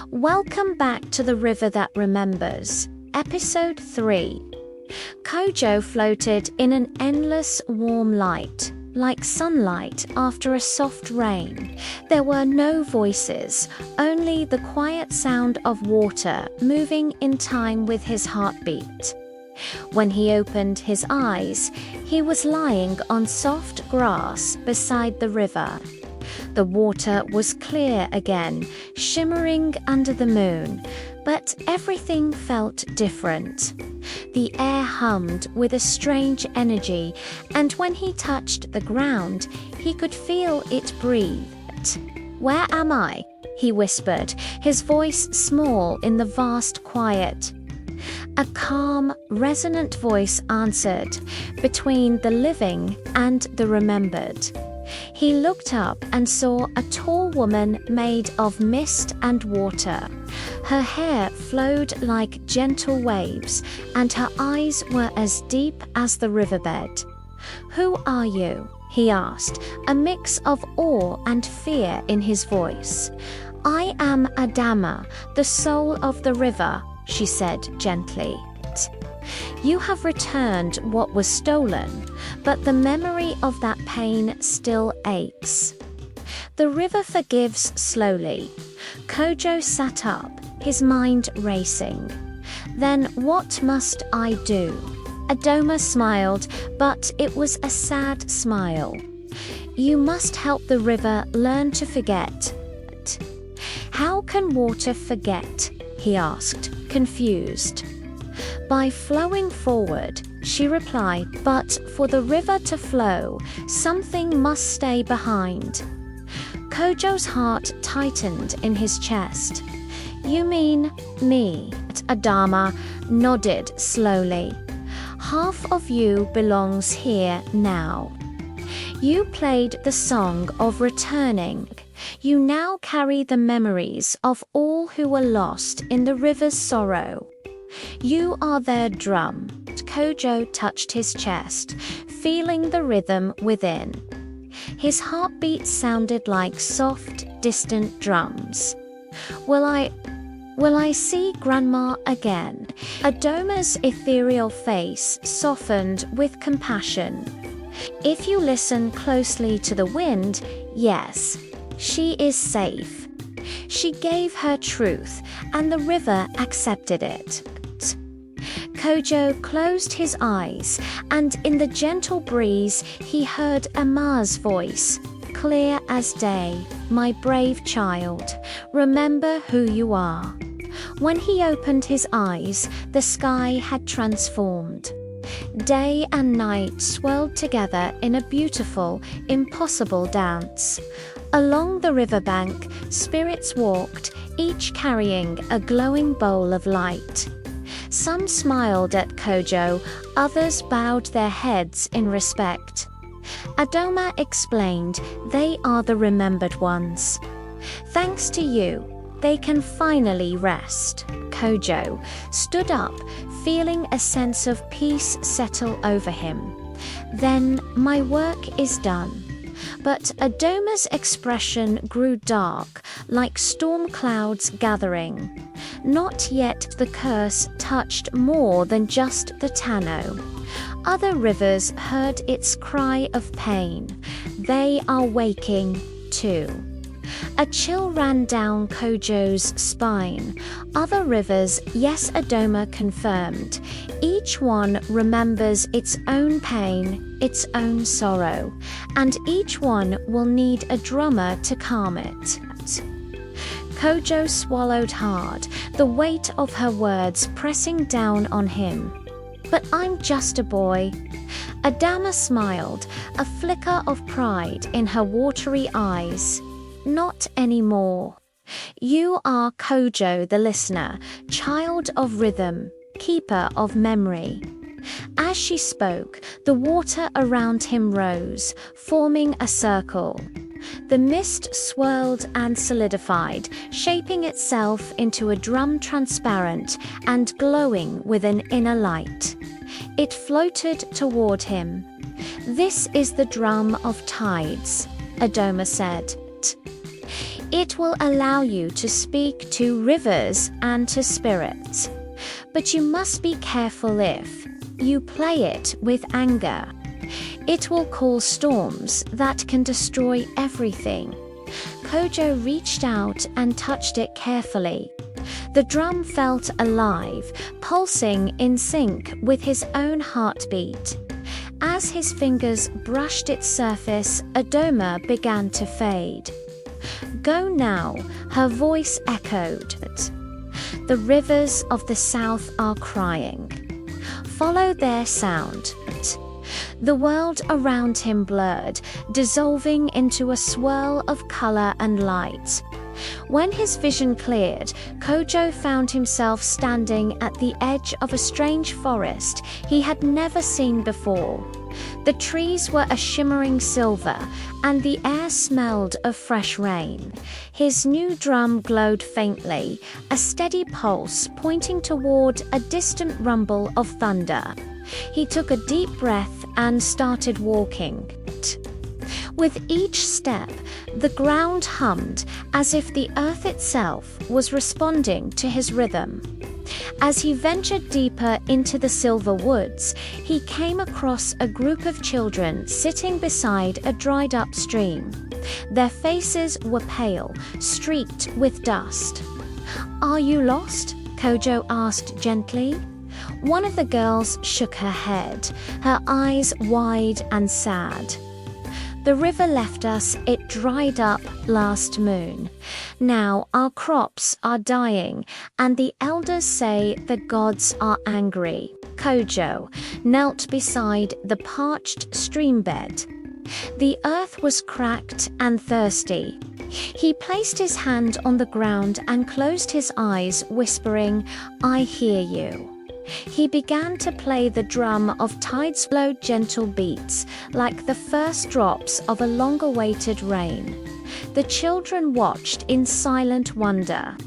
Welcome back to The River That Remembers, Episode 3. Kojo floated in an endless warm light, like sunlight after a soft rain. There were no voices, only the quiet sound of water moving in time with his heartbeat. When he opened his eyes, he was lying on soft grass beside the river. The water was clear again, shimmering under the moon, but everything felt different. The air hummed with a strange energy, and when he touched the ground, he could feel it breathe. "Where am I?" he whispered, his voice small in the vast quiet. A calm, resonant voice answered, between the living and the remembered. He looked up and saw a tall woman made of mist and water. Her hair flowed like gentle waves, and her eyes were as deep as the riverbed. "Who are you?" he asked, a mix of awe and fear in his voice. "I am Adama, the soul of the river," she said gently. "You have returned what was stolen, but the memory of that pain still aches." The river forgives slowly. Kojo sat up, his mind racing. "Then what must I do?" Adoma smiled, but it was a sad smile. "You must help the river learn to forget." "How can water forget?" he asked, confused. "By flowing forward," she replied, "but for the river to flow, something must stay behind." Kojo's heart tightened in his chest. "You mean me?" Adama nodded slowly. "Half of you belongs here now. You played the song of returning. You now carry the memories of all who were lost in the river's sorrow. You are their drum." Kojo touched his chest, feeling the rhythm within. His heartbeat sounded like soft, distant drums. Will I see Grandma again?" Adoma's ethereal face softened with compassion. "If you listen closely to the wind, yes, she is safe." She gave her truth, and the river accepted it. Kojo closed his eyes, and in the gentle breeze he heard Ama's voice, clear as day. "My brave child, remember who you are." When he opened his eyes, the sky had transformed. Day and night swirled together in a beautiful, impossible dance. Along the riverbank, spirits walked, each carrying a glowing bowl of light. Some smiled at Kojo, others bowed their heads in respect. Adoma explained, "They are the remembered ones. Thanks to you, they can finally rest." Kojo stood up, feeling a sense of peace settle over him. "Then my work is done." But Adoma's expression grew dark, like storm clouds gathering. Not yet the curse touched more than just the Tano. Other rivers heard its cry of pain. They are waking too. A chill ran down Kojo's spine. Other rivers, yes, Adoma confirmed. Each one remembers its own pain, its own sorrow, and each one will need a drummer to calm it. Kojo swallowed hard, the weight of her words pressing down on him. "But I'm just a boy." Adama smiled, a flicker of pride in her watery eyes. "Not anymore. You are Kojo the listener, child of rhythm, keeper of memory." As she spoke, the water around him rose, forming a circle. The mist swirled and solidified, shaping itself into a drum transparent and glowing with an inner light. It floated toward him. "This is the drum of tides," Adoma said. It will allow you to speak to rivers and to spirits. But you must be careful if you play it with anger. It will cause storms that can destroy everything. Kojo reached out and touched it carefully. The drum felt alive, pulsing in sync with his own heartbeat. As his fingers brushed its surface, Adoma began to fade. "Go now," her voice echoed. "The rivers of the south are crying. Follow their sound." The world around him blurred, dissolving into a swirl of color and light. When his vision cleared, Kojo found himself standing at the edge of a strange forest he had never seen before. The trees were a shimmering silver, and the air smelled of fresh rain. His new drum glowed faintly, a steady pulse pointing toward a distant rumble of thunder. He took a deep breath and started walking. With each step, the ground hummed as if the earth itself was responding to his rhythm. As he ventured deeper into the silver woods, he came across a group of children sitting beside a dried-up stream. Their faces were pale, streaked with dust. "Are you lost?" Kojo asked gently. One of the girls shook her head, her eyes wide and sad. "The river left us, it dried up last moon. Now our crops are dying, and the elders say the gods are angry." Kojo knelt beside the parched streambed. The earth was cracked and thirsty. He placed his hand on the ground and closed his eyes, whispering, "I hear you." He began to play the drum of tide's slow, gentle beats, like the first drops of a long-awaited rain. The children watched in silent wonder.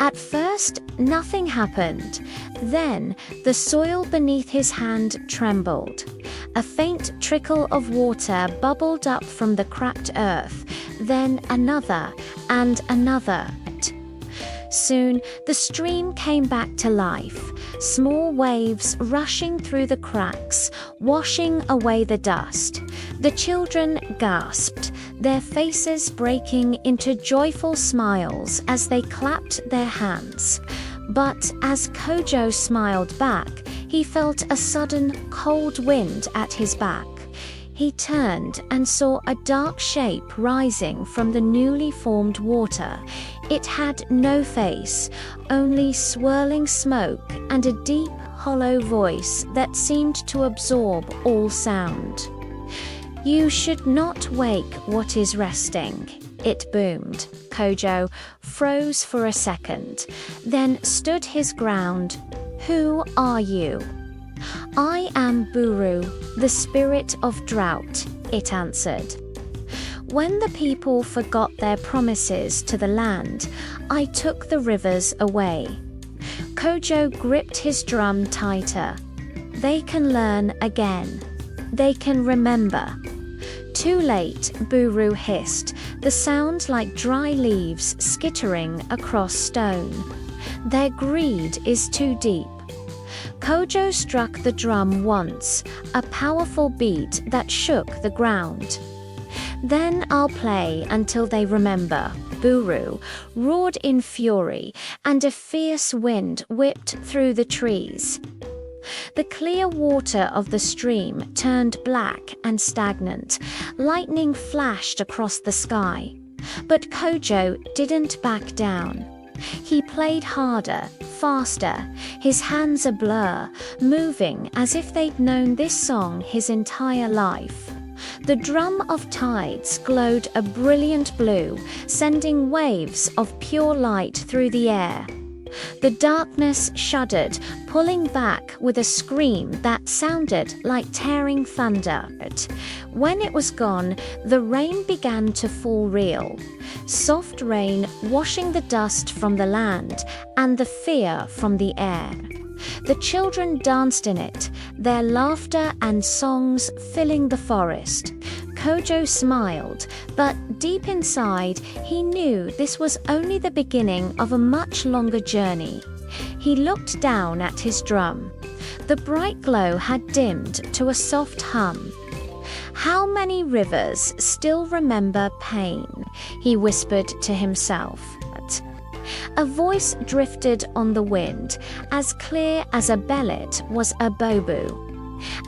At first, nothing happened. Then, the soil beneath his hand trembled. A faint trickle of water bubbled up from the cracked earth, then another and another. Soon, the stream came back to life, small waves rushing through the cracks, washing away the dust. The children gasped, their faces breaking into joyful smiles as they clapped their hands. But as Kojo smiled back, he felt a sudden cold wind at his back. He turned and saw a dark shape rising from the newly formed water. It had no face, only swirling smoke and a deep, hollow voice that seemed to absorb all sound. "You should not wake what is resting," it boomed. Kojo froze for a second, then stood his ground. "Who are you?" "I am Buru, the spirit of drought," it answered. "When the people forgot their promises to the land, I took the rivers away." Kojo gripped his drum tighter. "They can learn again. They can remember." "Too late," Buru hissed, the sound like dry leaves skittering across stone. "Their greed is too deep." Kojo struck the drum once, a powerful beat that shook the ground. "Then I'll play until they remember," Buru roared in fury, and a fierce wind whipped through the trees. The clear water of the stream turned black and stagnant. Lightning flashed across the sky. But Kojo didn't back down. He played harder, faster, his hands a blur, moving as if they'd known this song his entire life. The drum of tides glowed a brilliant blue, sending waves of pure light through the air. The darkness shuddered, pulling back with a scream that sounded like tearing thunder. When it was gone, the rain began to fall real. Soft rain washing the dust from the land and the fear from the air. The children danced in it, their laughter and songs filling the forest. Kojo smiled, but deep inside, he knew this was only the beginning of a much longer journey. He looked down at his drum. The bright glow had dimmed to a soft hum. "How many rivers still remember pain?" he whispered to himself. A voice drifted on the wind, as clear as a bellet was a bobu.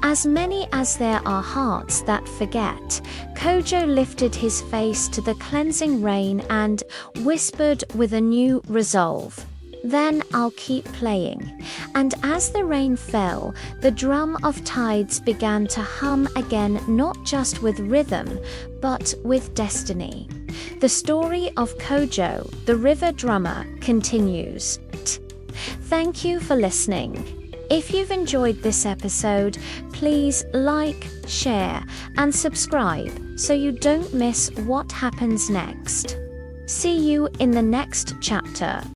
"As many as there are hearts that forget." Kojo lifted his face to the cleansing rain and whispered with a new resolve, "Then I'll keep playing." And as the rain fell, the drum of tides began to hum again, not just with rhythm, but with destiny. The story of Kojo, the river drummer, continues. Thank you for listening. If you've enjoyed this episode, please like, share, and subscribe so you don't miss what happens next. See you in the next chapter.